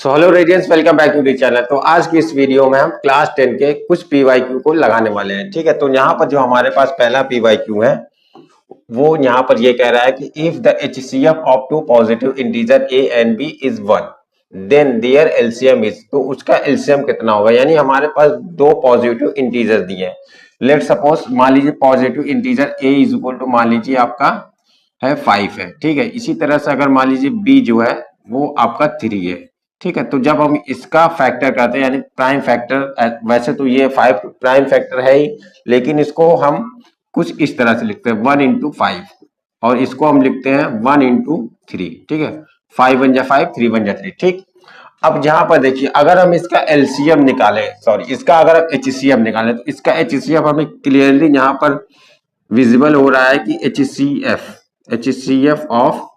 So hello radiance, welcome back to the channel. तो आज की इस वीडियो में हम क्लास 10 के कुछ पीवाईक्यू को लगाने वाले हैं। ठीक है, तो यहाँ पर जो हमारे पास पहला पीवाईक्यू है वो यहाँ पर ये कह रहा है कि if the HCF of two positive integer a and b is 1 then there LCM is. तो उसका एलसीएम कितना होगा, यानी हमारे पास दो पॉजिटिव इंटीजर दिए हैं। लेट सपोज मान लीजिए positive integer a is equal to मान लीजिए आपका है 5 है। ठीक है, इसी तरह से अगर मान लीजिए b जो है वो आपका 3 है। ठीक है, तो जब हम इसका फैक्टर करते हैं यानी प्राइम फैक्टर, वैसे तो ये 5 प्राइम फैक्टर है ही, लेकिन इसको हम कुछ इस तरह से लिखते हैं 1 इंटू 5 और इसको हम लिखते हैं 1 इंटू 3। ठीक है, 5 1 जा 5, 3 1 जा 3। ठीक, अब जहां पर देखिए अगर हम इसका एलसीएम निकालें, सॉरी इसका अगर हम एचसीएफ निकालें, तो इसका एचसीएफ हमें क्लियरली यहाँ पर विजिबल हो रहा है कि एचसीएफ ऑफ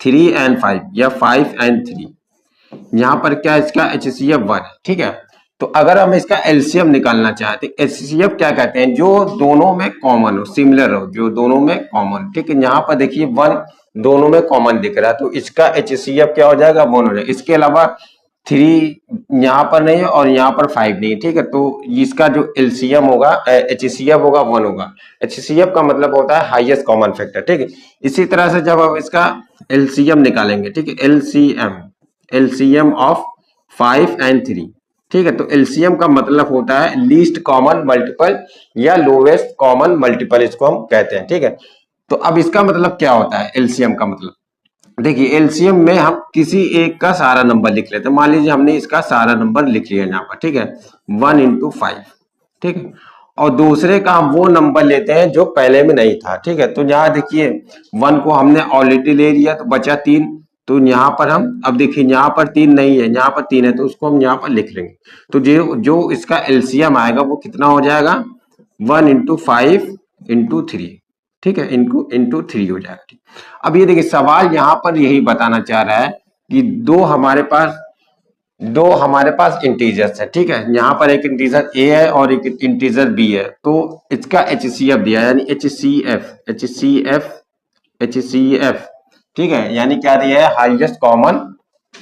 3 एंड 5 या 5 एंड 3, यहाँ पर क्या इसका HCF 1 है। ठीक है, तो अगर हम इसका एलसीएम निकालना चाहते हैं, HCF क्या कहते हैं, जो दोनों में कॉमन हो, सिमिलर हो, जो दोनों में कॉमन। ठीक है, यहाँ पर देखिए 1 दोनों में कॉमन दिख रहा है, तो इसका HCF क्या हो जाएगा, 1 हो जाएगा। इसके अलावा 3 यहाँ पर नहीं है और यहाँ पर 5 नहीं है। ठीक है, तो इसका जो एलसीएम होगा, HCF होगा 1 होगा। HCF का मतलब होता है हाईएस्ट कॉमन फैक्टर। ठीक है, इसी तरह से जब हम इसका एलसीएम निकालेंगे, ठीक है, एलसीएम ऑफ 5 एंड 3। ठीक है, तो एलसीएम का मतलब होता है लीस्ट कॉमन मल्टीपल या लोवेस्ट कॉमन मल्टीपल, इसको हम कहते हैं। ठीक है, तो अब इसका मतलब क्या होता है एलसीएम का मतलब, देखिए एलसीएम में हम किसी एक का सारा नंबर लिख लेते हैं। मान लीजिए हमने इसका सारा नंबर लिख लिया यहाँ पर। ठीक है, 1 इंटू 5। ठीक है, और दूसरे का हम वो नंबर लेते हैं जो पहले में नहीं था। ठीक है, तो यहाँ देखिए 1 को हमने ऑलरेडी ले लिया तो बचा 3, तो यहाँ पर हम अब देखिए यहाँ पर 3 नहीं है, यहाँ पर 3 है, तो उसको हम यहाँ पर लिख लेंगे। तो जो इसका एलसीएम आएगा वो कितना हो जाएगा, 1 इंटू 5 इंटू 3। ठीक है, इंटू 3 हो जाएगा। ठीक, अब ये देखिए सवाल यहाँ पर यही बताना चाह रहा है कि दो हमारे पास इंटीजर्स है। ठीक है, यहाँ पर एक इंटीजर a है और एक इंटीजर b है, तो इसका HCF दिया है, यानी HCF। ठीक है, यानी क्या दिया है, हाईएस्ट कॉमन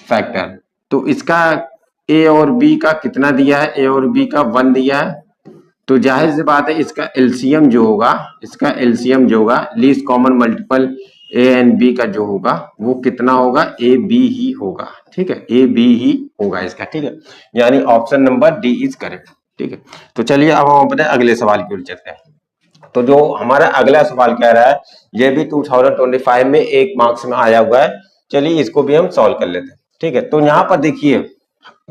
फैक्टर। तो इसका a और b का कितना दिया है, a और b का 1 दिया है, तो जाहिर सी बात है इसका एलसीएम जो होगा least common multiple a and b का जो होगा वो कितना होगा, AB ही होगा। ठीक है, AB ही होगा इसका। ठीक है, यानी option number D is correct. ठीक है, तो चलिए अब हम अपने अगले सवाल की ओर चलते हैं। तो जो हमारा अगला सवाल कह रहा है, ये भी 2025 में 1 मार्क्स में आया हुआ है। चलिए इसको भी हम सॉल्व कर लेते हैं। ठीक है, तो यहाँ पर देखिए,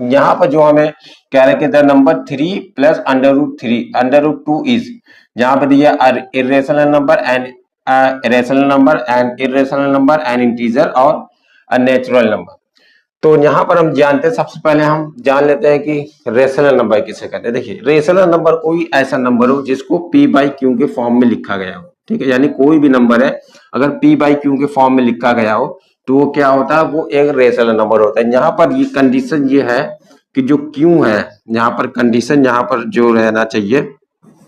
यहाँ पर जो हमें कह रहे हैं कि द नंबर 3 प्लस √2 इज, जहां पर दिया इरेशनल नंबर एंड इंटीजर और अ नेचुरल नंबर। तो यहाँ पर हम जानते हैं, सबसे पहले हम जान लेते हैं कि रेशनल नंबर किसे कहते हैं। देखिए रेशनल नंबर कोई ऐसा नंबर हो जिसको p/q के फॉर्म में लिखा गया हो। ठीक है, यानी कोई भी नंबर है अगर p/q के फॉर्म में लिखा गया हो तो वो क्या होता है, वो एक रेशनल नंबर होता है। यहाँ पर ये कंडीशन ये है कि जो q है, यहाँ पर कंडीशन यहाँ पर जो रहना चाहिए,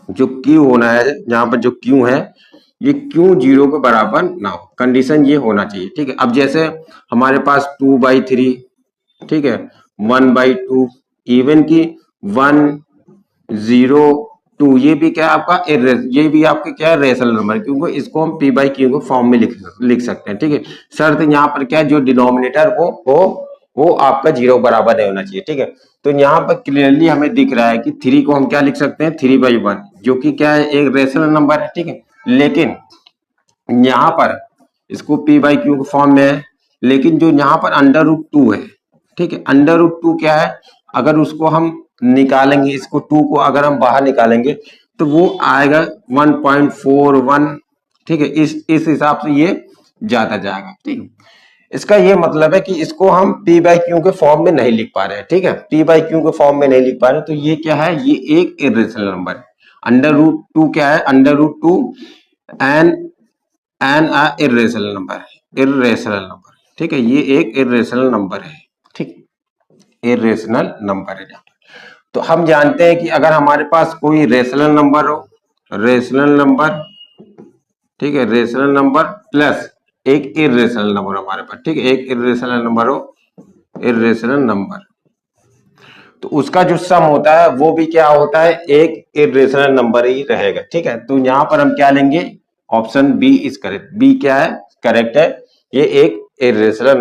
जो q होना है, यहाँ पर जो q है ये q 0 के बराबर ना हो, कंडीशन ये होना चाहिए। ठीक है, अब जैसे हमारे पास 2/3, ठीक है, 1/2, इवन की 1 0 2, ये भी क्या है आपका ये भी आपके क्या है, रेशनल नंबर, क्योंकि इसको हम p/q के फॉर्म में लिख सकते हैं। ठीक है, शर्त यहाँ पर क्या है, जो डिनोमिनेटर वो आपका 0 बराबर नहीं होना चाहिए। ठीक है, तो यहाँ पर क्लियरली हमें दिख रहा है कि 3 को हम क्या लिख सकते हैं, 3/1, जो कि क्या है, एक रेशनल नंबर है। ठीक है, लेकिन यहाँ पर इसको p/q के फॉर्म में है, लेकिन जो यहाँ पर √2 है, ठीक है, √2 क्या है, अगर उसको हम निकालेंगे, इसको 2 को अगर हम बाहर निकालेंगे तो वो आएगा 1.41। ठीक है, इस हिसाब से ये जाता जाएगा। ठीक है, इसका ये मतलब है कि इसको हम p/q के फॉर्म में नहीं लिख पा रहे हैं। ठीक है, p/q के फॉर्म में नहीं लिख पा रहे, तो ये क्या है, ये एक इरेशनल नंबर है। √2 क्या है, √2 एन इरेशनल नंबर। ठीक है, ये एक इरेशनल नंबर है। ठीक, इरेशनल नंबर है। तो हम जानते हैं कि अगर हमारे पास कोई रेशनल नंबर हो, ठीक है, रेशनल नंबर प्लस एक इरेशनल नंबर हमारे पास, ठीक है, एक इरेशनल नंबर हो इर्रेशनल नंबर, तो उसका जो सम होता है वो भी क्या होता है, एक इर्रेशनल नंबर ही रहेगा। ठीक है, तो यहां पर हम क्या लेंगे, option B is correct. B क्या है, करेक्ट है, ये एक इर्रेशनल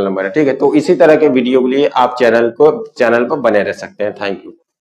नंबर है। ठीक है, तो इसी तरह के वीडियो के लिए आप चैनल पर बने रह सकते हैं। Thank you.